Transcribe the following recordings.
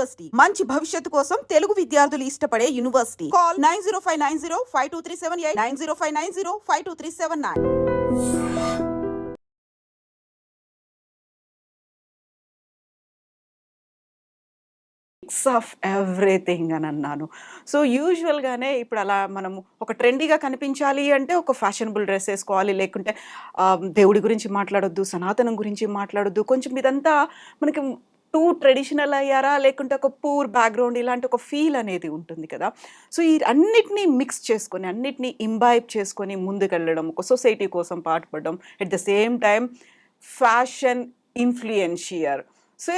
University మంచి భవిష్యత్తు కోసం తెలుగు విద్యార్థులు ఇష్టపడే యూనివర్సిటీ. కాల్ 9059052378 9059052379. ఆఫ్ ఎవ్రీథింగ్ అని అన్నాను. సో యూజువల్గానే ఇప్పుడు అలా మనం ఒక ట్రెండీగా కనిపించాలి అంటే ఒక ఫ్యాషనబుల్ డ్రెస్ వేసుకోవాలి, లేకుంటే దేవుడి గురించి మాట్లాడొద్దు, సనాతనం గురించి మాట్లాడొద్దు. కొంచెం ఇదంతా మనకి టూ ట్రెడిషనల్ అయ్యారా, లేకుంటే ఒక పూర్ బ్యాక్గ్రౌండ్ ఇలాంటి ఒక ఫీల్ అనేది ఉంటుంది కదా. సో ఈ అన్నిటినీ మిక్స్ చేసుకొని, అన్నిటినీ ఇంబైబ్ చేసుకొని ముందుకెళ్ళడం, ఒక సొసైటీ కోసం పాటుపడడం, at the same time fashion influencer. So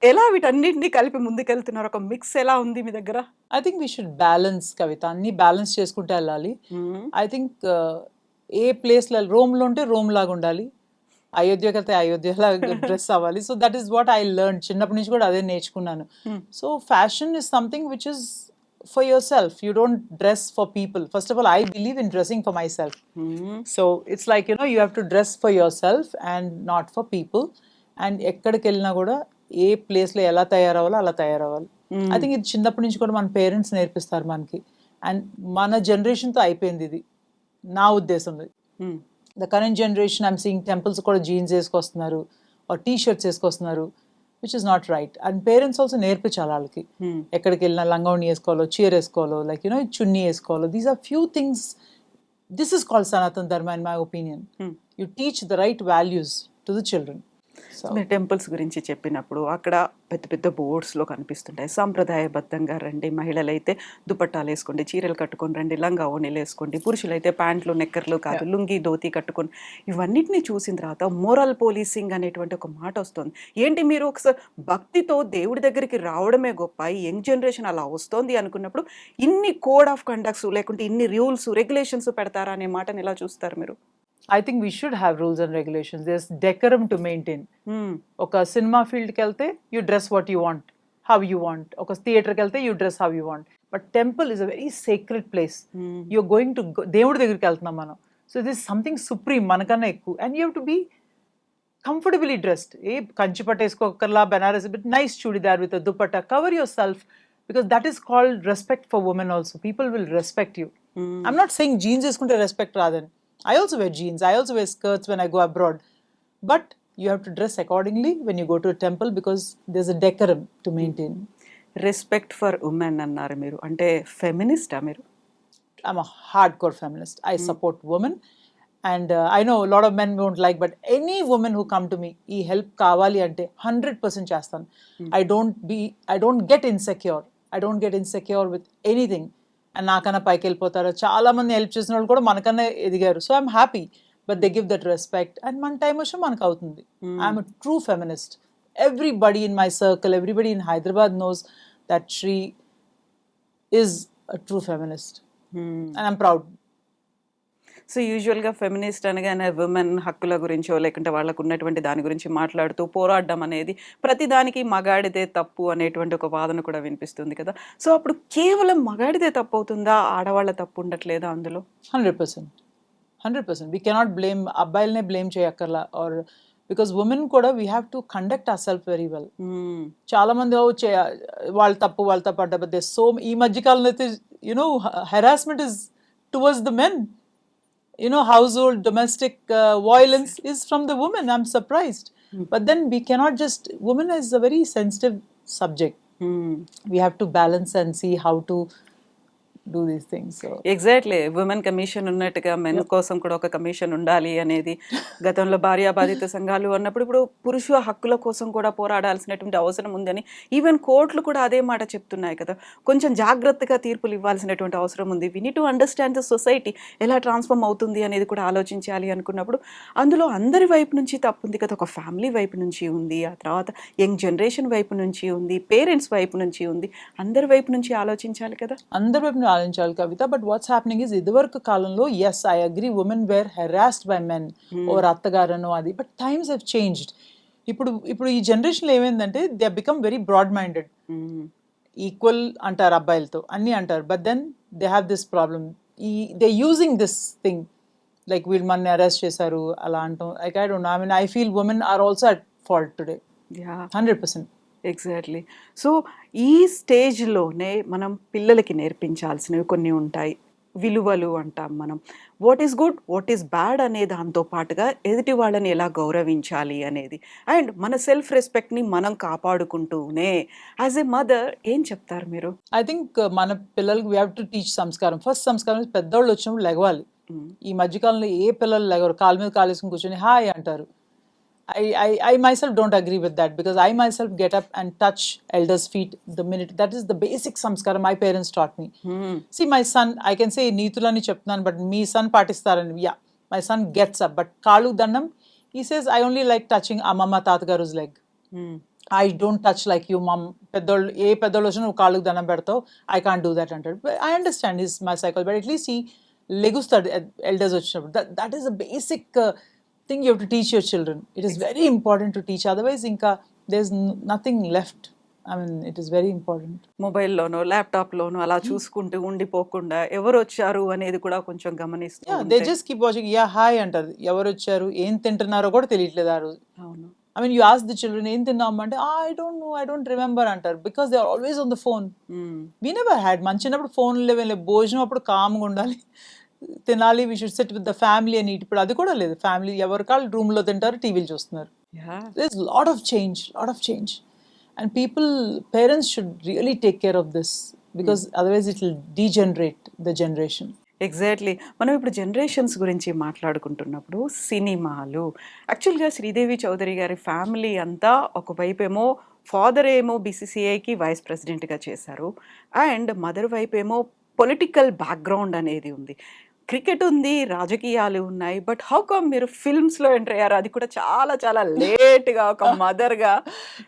ఎలా వీటన్నిటిని కలిపి ముందుకెళ్తున్నారు? ఒక మిక్స్ ఎలా ఉంది మీ దగ్గర? I think we should balance Kavitha, అన్ని బ్యాలెన్స్ చేసుకుంటూ వెళ్ళాలి. ఐ థింక్ ఏ ప్లేస్లో రోమ్లో ఉంటే రోమ్ లాగా ఉండాలి, అయోధ్యకి అయితే అయోధ్యలాగా డ్రెస్ అవ్వాలి. So that is what I learn. చిన్నప్పటి నుంచి కూడా అదే నేర్చుకున్నాను. So fashion is something which is for yourself. You don't dress for people. First of all, I believe in dressing for myself. So it's like, you know, you have to dress for yourself and not for people. And ఎక్కడికి వెళ్ళినా కూడా ఏ ప్లేస్లో ఎలా తయారవ్వాలో అలా తయారవ్వాలి. I think ఇది చిన్నప్పటి నుంచి కూడా మన పేరెంట్స్ నేర్పిస్తారు మనకి. అండ్ మన జనరేషన్తో అయిపోయింది ఇది, నా ఉద్దేశం. The current generation I'm seeing temples కూడా జీన్స్ వేసుకొస్తున్నారు, టీ షర్ట్స్ వేసుకొస్తున్నారు, which is not right. And parents also నేర్పించాలి వాళ్ళకి. ఎక్కడికి వెళ్ళినా లంగావణి వేసుకోవాలో, చీర వేసుకోవాలో, లైక్ యూనో చున్నీ వేసుకోవాలో. These are few things. This is called Sanatana Dharma in my opinion. You teach the right values to the children. మీరు టెంపుల్స్ గురించి చెప్పినప్పుడు అక్కడ పెద్ద పెద్ద బోర్డ్స్లో కనిపిస్తుంటాయి, సాంప్రదాయబద్ధంగా రండి, మహిళలైతే దుపట్టాలు వేసుకోండి, చీరలు కట్టుకొని రండి, లంగా ఓణీలు వేసుకోండి, పురుషులైతే ప్యాంట్లు నెక్కర్లు కాదు లుంగి ధోతి కట్టుకొని. ఇవన్నిటిని చూసిన తర్వాత మోరల్ పోలీసింగ్ అనేటువంటి ఒక మాట వస్తుంది. ఏంటి మీరు ఒకసారి భక్తితో దేవుడి దగ్గరికి రావడమే గొప్ప, ఈ యంగ్ జనరేషన్ అలా వస్తుంది అనుకున్నప్పుడు ఇన్ని కోడ్ ఆఫ్ కండక్ట్స్ లేకుంటే ఇన్ని రూల్స్ రెగ్యులేషన్స్ పెడతారా అనే మాటని ఎలా చూస్తారు మీరు? I think we should have rules and regulations. There's decorum to maintain. ఒక సినిమా ఫీల్డ్కి వెళ్తే you dress what you want, how you want. ఒక థియేటర్కి వెళ్తే you dress how you want. But temple is a very sacred place. You're going to దేవుడి దగ్గరికి వెళ్తున్నాం మనం. So this is something supreme, మనకన్నా ఎక్కువ. And you have to be comfortably dressed. ఏ కంచి పట్టు వేసుకోకర్లా, Banaras, but nice churidar with a dupatta. Cover yourself, because that is called respect for women also. People will respect you. I'm not saying jeans వేసుకుంటే respect రాదని. I also wear jeans. I also wear skirts when I go abroad. But you have to dress accordingly when you go to a temple, because there's a decorum to maintain. Respect for women అన్నారు మీరు, అంటే ఫెమినిస్టా మీరు? I'm a hardcore feminist. I support women. And I know a lot of men won't like, but any woman who come to me, ee help kavali ante 100% chestanu. I don't get insecure. I don't get insecure with anything. And నాకన్నా పైకి వెళ్ళిపోతారు. చాలా మంది help చేసిన వాళ్ళు కూడా మనకన్నా ఎదిగారు. So I'm happy, but they give that respect. And మన టైం వచ్చి మనకు అవుతుంది. I'm a true feminist. Everybody in my circle, everybody in Hyderabad knows that Sri is a true feminist and I'm proud. So యూజువల్గా ఫెమినిస్ట్ అనగానే women హక్కుల గురించో లేకుంటే వాళ్ళకు ఉన్నటువంటి దాని గురించి మాట్లాడుతూ పోరాడడం అనేది ప్రతిదానికి మగాడిదే తప్పు అనేటువంటి ఒక వాదన కూడా వినిపిస్తుంది కదా. సో అప్పుడు కేవలం మగాడిదే తప్పు అవుతుందా, ఆడవాళ్ళ తప్పు ఉండట్లేదా అందులో? 100%. వీ కెనాట్ బ్లేమ్, అబ్బాయిలనే బ్లేమ్ చేయక్కర్లా. ఆర్ బికాస్ ఉమెన్ కూడా we have to conduct our self very well. చాలా మంది వాళ్ళ తప్పు అంటే సో ఈ మధ్యకాలంలో అయితే you know harassment is towards the men. You know, household domestic violence is from the woman. I'm surprised. But then we cannot just, women is a very sensitive subject. We have to balance and see how to do these things. So exactly, women commission ఉన్నట్టుగా men కోసం కూడా ఒక commission ఉండాలి అనేది గతంలో భార్యాబాధిత సంఘాలు అన్నప్పుడు ఇప్పుడు పురుష హక్కుల కోసం కూడా పోరాడాల్సినటువంటి అవసరం ఉందని ఈవెన్ కోర్టులు కూడా అదే మాట చెప్తున్నాయి కదా. కొంచెం జాగ్రత్తగా తీర్పులు ఇవ్వాల్సినటువంటి అవసరం ఉంది. We need to understand the society ఎలా ట్రాన్స్ఫార్మ్ అవుతుంది అనేది కూడా ఆలోచించాలి అనుకున్నప్పుడు అందులో అందరి వైపు నుంచి తప్పు ఉంది కదా. ఒక ఫ్యామిలీ వైపు నుంచి ఉంది, ఆ తర్వాత యంగ్ జనరేషన్ వైపు నుంచి ఉంది, పేరెంట్స్ వైపు నుంచి ఉంది, అందరి వైపు నుంచి ఆలోచించాలి కదా. అందరి వైపు ఆలోచించాలి Kavitha. But what's happening is, ఇదివరకు కాలంలో yes I agree women were harassed by men over అత్తగారనో అది. But times have changed. ఇప్పుడు ఈ జనరేషన్లో ఏమైందంటే they have become very broad minded. Equal అంటారు అబ్బాయిలతో, అన్నీ అంటారు. But then they have this problem. They using this thing like వీళ్ళు మనని అరెస్ట్ చేశారు అలా అంటాం. Like I don't know, I mean I feel women are also at fault today. 100%. Exactly. So, ఈ స్టేజ్‌లోనే మనం పిల్లలకి నేర్పించాల్సినవి కొన్ని ఉంటాయి. విలువలు అంటాం మనం. What is good, what is bad అనే దాంతో పాటుగా ఎదుటి వాళ్ళని ఎలా గౌరవించాలి అనేది. అండ్ మన సెల్ఫ్ రెస్పెక్ట్‌ని మనం కాపాడుకుంటూనే యాస్ ఎ మదర్ ఏం చెప్తారు మీరు? ఐ థింక్ మన పిల్లలకి వీ హ్యావ్ టు టీచ్ సంస్కారం. ఫస్ట్ సంస్కారం పెద్దోళ్ళు వచ్చినప్పుడు లెగవాలి. హ్మ్. ఈ మధ్య కాలంలో ఏ పిల్లలు లెగరు. కాలు మీద కాలేసుకొని కూర్చొని హాయ్ అంటారు. I myself don't agree with that because I myself get up and touch elders' feet the minute. That is the basic samskara my parents taught me. హ్మ్. See, my son, I can say నీతులని చెప్తున్నాను, but me son పాటిస్తారని. Yeah, my son gets up, but కాళ్ళు దండం, he says, I only like touching అమ్మమ్మ తాతగారు's leg. హ్మ్. I don't touch like you, mom. పెద్దోళ్ళు ఏ పెద్దోళ్ళు వచ్చినా నువ్వు కాళ్ళకు దండం పెడతావు. I can't do that అంటాడు. But I understand his my psychology, but at least he లెగుస్తాడు elders వచ్చినప్పుడు. That is a basic thing you have to teach your children. It is very important to teach. Otherwise, ఇంకా there's nothing left. I mean, it is very important. మొబైల్‌లోనో, ల్యాప్‌టాప్‌లోనో అలా చూసుకుంటూ ఉండిపోకుండా ఎవరొచ్చారు అనేది కూడా కొంచెం గమనిస్తూ Yeah, they ఉంటే just keep watching. Yeah, hi అంటారు. ఎవరు వచ్చారు, ఏం తింటున్నారో కూడా తెలియట్లేదు ఆ రోజు. అవును. I mean, you ask the children, ఏం తిన్నామా అంటే, I don't know, I don't remember అంటారు. Because they are always on the phone. హ్మ్. We never had. మన చిన్నప్పుడు ఫోన్లు లేవు, భోజనం అప్పుడు కామ్గా ఉండాలి, తినాలి, we should sit with the family and eat. ఇప్పుడు అది కూడా లేదు. ఫ్యామిలీ ఎవరి కాళ్ళు రూమ్లో తింటారు, టీవీలు చూస్తున్నారు. Yeah! There's a lot of change. And parents should really take care of this because otherwise it will degenerate the generation. Exactly. మనం ఇప్పుడు జనరేషన్స్ గురించి మాట్లాడుకుంటున్నప్పుడు సినిమాలు యాక్చువల్‌గా శ్రీదేవి చౌదరి గారి ఫ్యామిలీ అంతా ఒకవైపేమో ఫాదర్ ఏమో బీసీసీఐకి వైస్ ప్రెసిడెంట్‌గా చేశారు. అండ్ మదర్ వైపేమో పొలిటికల్ బ్యాక్‌గ్రౌండ్ అనేది ఉంది. క్రికెట్ ఉంది, రాజకీయాలు ఉన్నాయి. బట్ హౌ కమ్ మీరు ఫిల్మ్స్‌లో ఎంటర్ అయ్యారు? అది కూడా చాలా చాలా లేట్‌గా ఒక మదర్‌గా.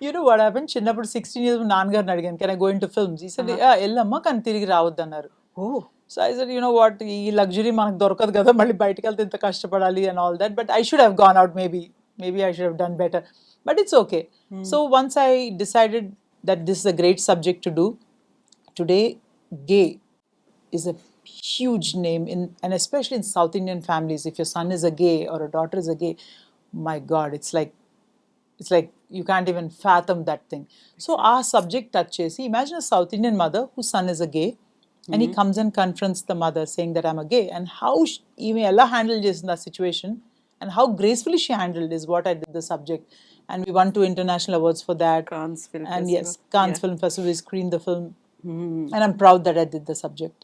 You know what happened? చిన్నప్పుడు 16 years నాన్నగారిని అడిగాను, can I go into films? He said వెళ్ళమ్మా కానీ తిరిగి రావద్దన్నారు. Oh! So I said, you know what, ఈ లగ్జరీ మనకు దొరకదు కదా, మళ్ళీ బయటకు వెళ్తే ఇంత కష్టపడాలి and all that. But I should have gone out, maybe I should have done better, but it's okay. So once I decided that this is a great subject to do, today gay is a huge name and especially in South Indian families. If your son is a gay or a daughter is a gay, my God, it's like you can't even fathom that thing. So our subject touches. Imagine a South Indian mother whose son is a gay, and he comes and confronts the mother saying that I'm a gay, and how even Ella handled this in that situation, and how gracefully she handled is what I did the subject, and we won 2 international awards for that. Cons film And yes, festival. Cannes Film Festival, we screened the film, and I'm proud that I did the subject.